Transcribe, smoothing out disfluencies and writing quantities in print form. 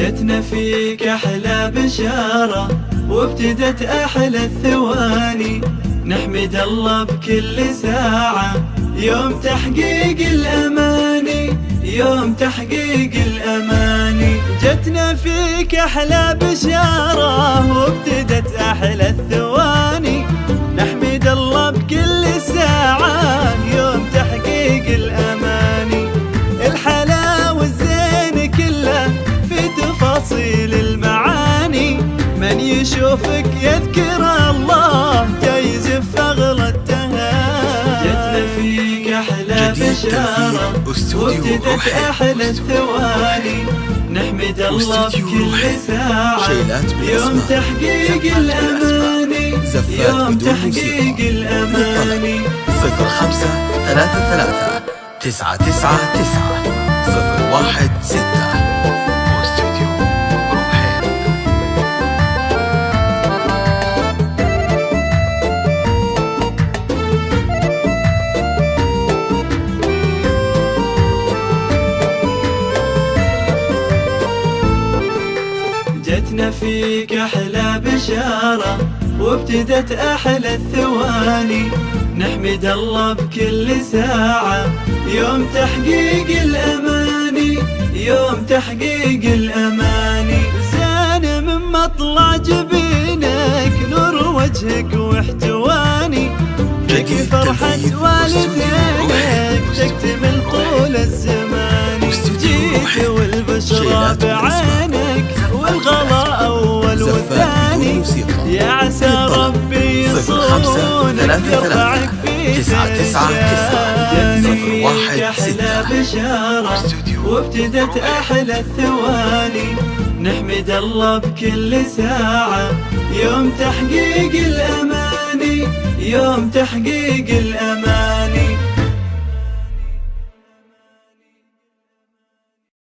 جتنا فيك أحلى بشارة وابتدت أحلى الثواني، نحمد الله بكل ساعة يوم تحقيق الأماني، يوم تحقيق الأماني. جتنا فيك أحلى بشارة وابتدت أحلى الثواني، نحمد الله بكل ساعة يوم تحقيق الأماني. الحلا والزين كله في تفاصيل المعاني، من يشوفك يذكر الله جايزف أغلى التهاني. جتنا فيك أحلى بشارة وابتدت أحلى الثواني، نحمد الله بكل ساعة يوم تحقيق الأماني، يوم تحقيق الأماني. 05-333-999-016 واستوديو روحين. جتنا فيك أحلى بشارة وابتدت أحلى الثواني، نحمد الله بكل ساعة يوم تحقيق الأماني، يوم تحقيق الأماني. زان من مطلع جبينك نور وجهك واحتواني، بك فرحة والدينك تكتمل طول الزمان. جيت والبشرى بعينك والغلا أول والثاني، يا عسى ربي يصونك يرفعك في جاني. أحلى بشارة وابتدت أحلى الثواني، نحمد الله بكل ساعة يوم تحقيق الأماني، يوم تحقيق الأماني.